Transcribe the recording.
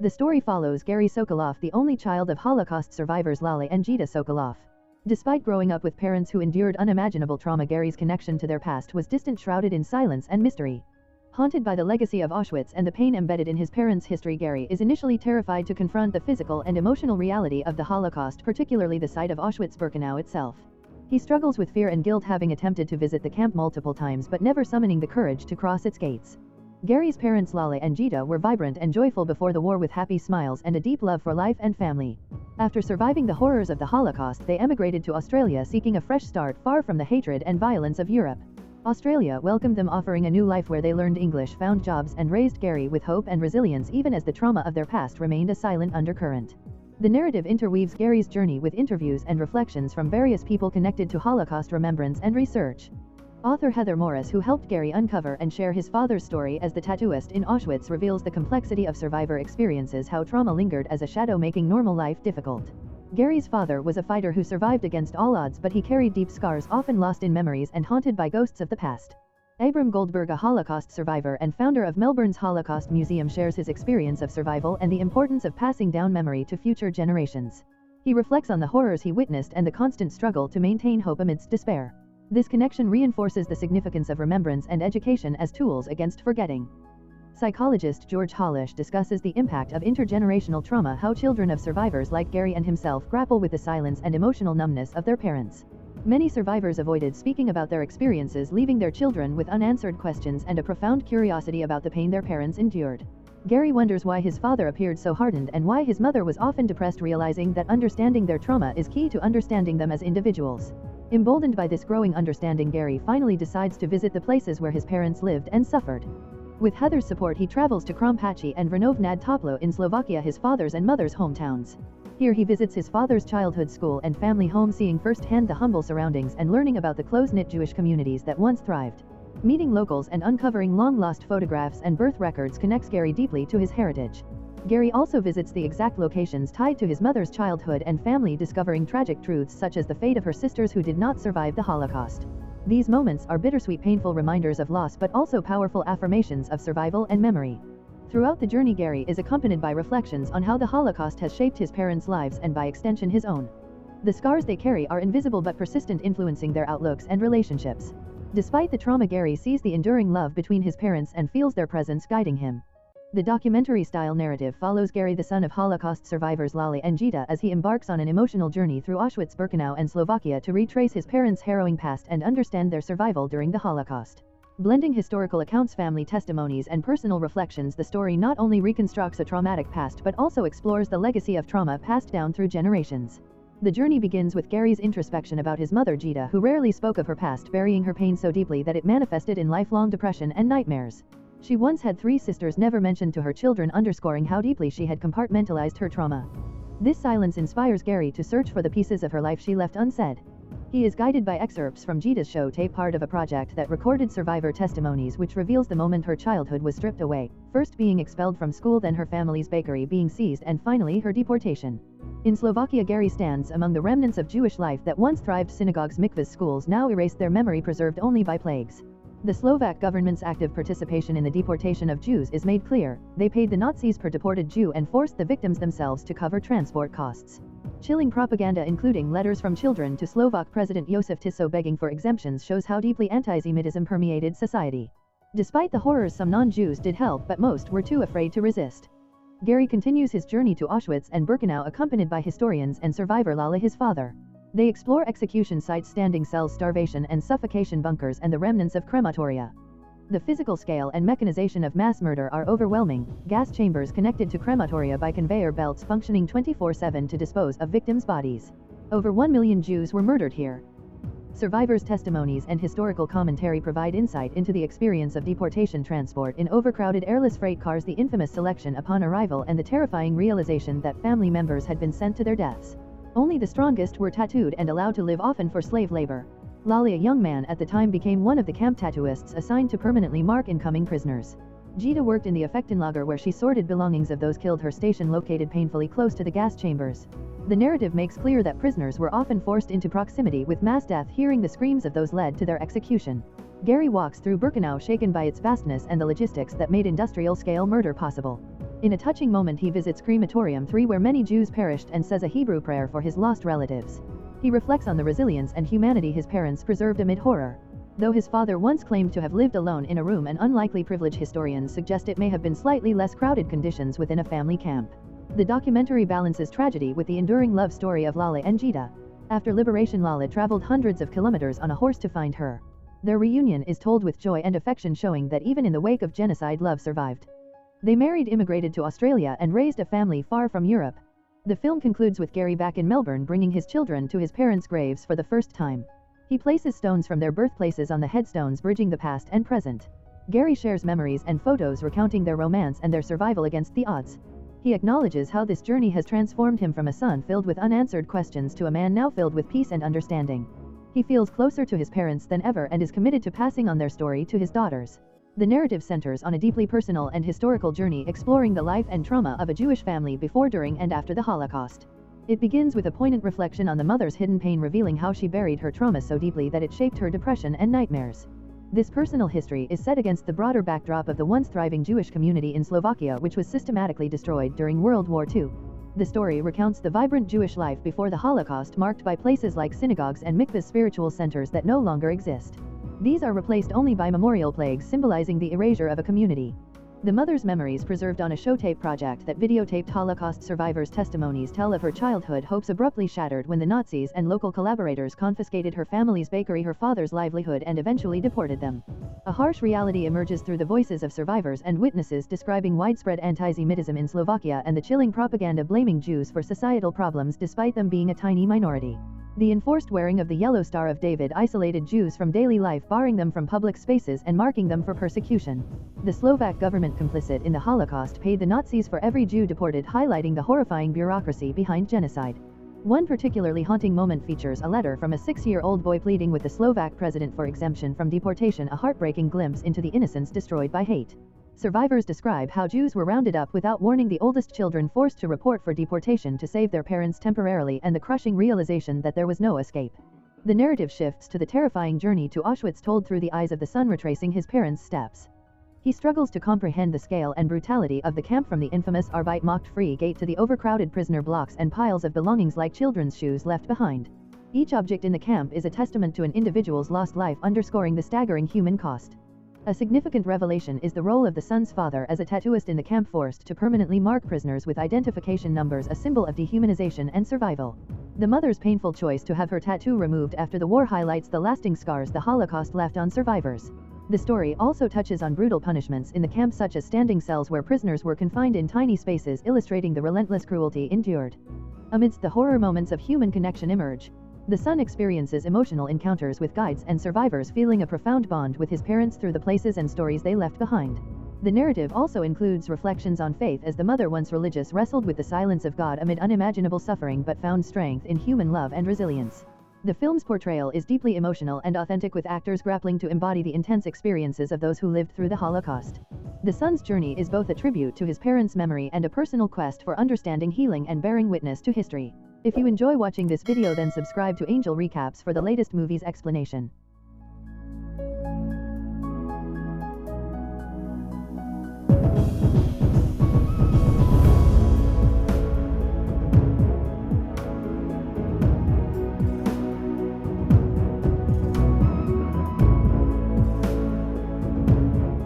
The story follows Gary Sokolov, the only child of Holocaust survivors Lale and Gita Sokolov. Despite growing up with parents who endured unimaginable trauma, Gary's connection to their past was distant, shrouded in silence and mystery. Haunted by the legacy of Auschwitz and the pain embedded in his parents' history, Gary is initially terrified to confront the physical and emotional reality of the Holocaust, particularly the site of Auschwitz-Birkenau itself. He struggles with fear and guilt, having attempted to visit the camp multiple times but never summoning the courage to cross its gates. Gary's parents Lale and Gita were vibrant and joyful before the war, with happy smiles and a deep love for life and family. After surviving the horrors of the Holocaust, they emigrated to Australia, seeking a fresh start far from the hatred and violence of Europe. Australia welcomed them, offering a new life where they learned English, found jobs, and raised Gary with hope and resilience, even as the trauma of their past remained a silent undercurrent. The narrative interweaves Gary's journey with interviews and reflections from various people connected to Holocaust remembrance and research. Author Heather Morris, who helped Gary uncover and share his father's story as the tattooist in Auschwitz, reveals the complexity of survivor experiences, how trauma lingered as a shadow, making normal life difficult. Gary's father was a fighter who survived against all odds, but he carried deep scars, often lost in memories and haunted by ghosts of the past. Abram Goldberg, a Holocaust survivor and founder of Melbourne's Holocaust Museum, shares his experience of survival and the importance of passing down memory to future generations. He reflects on the horrors he witnessed and the constant struggle to maintain hope amidst despair. This connection reinforces the significance of remembrance and education as tools against forgetting. Psychologist George Hollish discusses the impact of intergenerational trauma, how children of survivors like Gary and himself grapple with the silence and emotional numbness of their parents. Many survivors avoided speaking about their experiences, leaving their children with unanswered questions and a profound curiosity about the pain their parents endured. Gary wonders why his father appeared so hardened and why his mother was often depressed, realizing that understanding their trauma is key to understanding them as individuals. Emboldened by this growing understanding, Gary finally decides to visit the places where his parents lived and suffered. With Heather's support, he travels to Krompachi and Vranov nad Toplo in Slovakia, his father's and mother's hometowns. Here he visits his father's childhood school and family home, seeing firsthand the humble surroundings and learning about the close-knit Jewish communities that once thrived. Meeting locals and uncovering long-lost photographs and birth records connects Gary deeply to his heritage. Gary also visits the exact locations tied to his mother's childhood and family, discovering tragic truths such as the fate of her sisters who did not survive the Holocaust. These moments are bittersweet, painful reminders of loss, but also powerful affirmations of survival and memory. Throughout the journey, Gary is accompanied by reflections on how the Holocaust has shaped his parents' lives and, by extension, his own. The scars they carry are invisible but persistent, influencing their outlooks and relationships. Despite the trauma, Gary sees the enduring love between his parents and feels their presence guiding him. The documentary-style narrative follows Gary, the son of Holocaust survivors Lale and Gita, as he embarks on an emotional journey through Auschwitz-Birkenau and Slovakia to retrace his parents' harrowing past and understand their survival during the Holocaust. Blending historical accounts, family testimonies, and personal reflections, the story not only reconstructs a traumatic past but also explores the legacy of trauma passed down through generations. The journey begins with Gary's introspection about his mother Gita, who rarely spoke of her past, burying her pain so deeply that it manifested in lifelong depression and nightmares. She once had 3 sisters, never mentioned to her children, underscoring how deeply she had compartmentalized her trauma. This silence inspires Gary to search for the pieces of her life she left unsaid. He is guided by excerpts from Gita's show tape, part of a project that recorded survivor testimonies, which reveals the moment her childhood was stripped away, first being expelled from school, then her family's bakery being seized, and finally her deportation. In Slovakia, Gary stands among the remnants of Jewish life that once thrived. Synagogues, mikvahs, schools now erased, their memory preserved only by plagues. The Slovak government's active participation in the deportation of Jews is made clear. They paid the Nazis per deported Jew and forced the victims themselves to cover transport costs. Chilling propaganda, including letters from children to Slovak President Josef Tiso begging for exemptions, shows how deeply anti-Semitism permeated society. Despite the horrors, some non-Jews did help, but most were too afraid to resist. Gary continues his journey to Auschwitz and Birkenau, accompanied by historians and survivor Lale, his father. They explore execution sites, standing cells, starvation and suffocation bunkers, and the remnants of crematoria. The physical scale and mechanization of mass murder are overwhelming. Gas chambers connected to crematoria by conveyor belts functioning 24/7 to dispose of victims' bodies. Over 1 million Jews were murdered here. Survivors' testimonies and historical commentary provide insight into the experience of deportation, transport in overcrowded airless freight cars, the infamous selection upon arrival, and the terrifying realization that family members had been sent to their deaths. Only the strongest were tattooed and allowed to live, often for slave labor. Lale, a young man at the time, became one of the camp tattooists assigned to permanently mark incoming prisoners. Gita worked in the Effektenlager, where she sorted belongings of those killed, her station located painfully close to the gas chambers. The narrative makes clear that prisoners were often forced into proximity with mass death, hearing the screams of those led to their execution. Gary walks through Birkenau, shaken by its vastness and the logistics that made industrial-scale murder possible. In a touching moment he visits Crematorium 3 where many Jews perished and says a Hebrew prayer for his lost relatives. He reflects on the resilience and humanity his parents preserved amid horror. Though his father once claimed to have lived alone in a room, an unlikely privilege, historians suggest it may have been slightly less crowded conditions within a family camp. The documentary balances tragedy with the enduring love story of Lale and Gita. After liberation, Lale traveled hundreds of kilometers on a horse to find her. Their reunion is told with joy and affection, showing that even in the wake of genocide, love survived. They married, immigrated to Australia, and raised a family far from Europe. The film concludes with Gary back in Melbourne bringing his children to his parents' graves for the first time. He places stones from their birthplaces on the headstones, bridging the past and present. Gary shares memories and photos recounting their romance and their survival against the odds. He acknowledges how this journey has transformed him from a son filled with unanswered questions to a man now filled with peace and understanding. He feels closer to his parents than ever and is committed to passing on their story to his daughters. The narrative centers on a deeply personal and historical journey exploring the life and trauma of a Jewish family before, during, and after the Holocaust. It begins with a poignant reflection on the mother's hidden pain, revealing how she buried her trauma so deeply that it shaped her depression and nightmares. This personal history is set against the broader backdrop of the once thriving Jewish community in Slovakia, which was systematically destroyed during World War II. The story recounts the vibrant Jewish life before the Holocaust, marked by places like synagogues and mikvahs, spiritual centers that no longer exist. These are replaced only by memorial plaques symbolizing the erasure of a community. The mother's memories, preserved on a showtape project that videotaped Holocaust survivors' testimonies, tell of her childhood hopes abruptly shattered when the Nazis and local collaborators confiscated her family's bakery, her father's livelihood, and eventually deported them. A harsh reality emerges through the voices of survivors and witnesses, describing widespread anti-Semitism in Slovakia and the chilling propaganda blaming Jews for societal problems despite them being a tiny minority. The enforced wearing of the Yellow Star of David isolated Jews from daily life, barring them from public spaces and marking them for persecution. The Slovak government, complicit in the Holocaust, paid the Nazis for every Jew deported, highlighting the horrifying bureaucracy behind genocide. One particularly haunting moment features a letter from a 6-year-old boy pleading with the Slovak president for exemption from deportation, a heartbreaking glimpse into the innocence destroyed by hate. Survivors describe how Jews were rounded up without warning, the oldest children forced to report for deportation to save their parents temporarily, and the crushing realization that there was no escape. The narrative shifts to the terrifying journey to Auschwitz, told through the eyes of the son retracing his parents' steps. He struggles to comprehend the scale and brutality of the camp, from the infamous Arbeit macht free gate to the overcrowded prisoner blocks and piles of belongings like children's shoes left behind. Each object in the camp is a testament to an individual's lost life, underscoring the staggering human cost. A significant revelation is the role of the son's father as a tattooist in the camp, forced to permanently mark prisoners with identification numbers, a symbol of dehumanization and survival. The mother's painful choice to have her tattoo removed after the war highlights the lasting scars the Holocaust left on survivors. The story also touches on brutal punishments in the camp, such as standing cells where prisoners were confined in tiny spaces, illustrating the relentless cruelty endured. Amidst the horror, moments of human connection emerge. The son experiences emotional encounters with guides and survivors, feeling a profound bond with his parents through the places and stories they left behind. The narrative also includes reflections on faith, as the mother, once religious, wrestled with the silence of God amid unimaginable suffering but found strength in human love and resilience. The film's portrayal is deeply emotional and authentic, with actors grappling to embody the intense experiences of those who lived through the Holocaust. The son's journey is both a tribute to his parents' memory and a personal quest for understanding, healing, and bearing witness to history. If you enjoy watching this video, then subscribe to Angel Recaps for the latest movies explanation.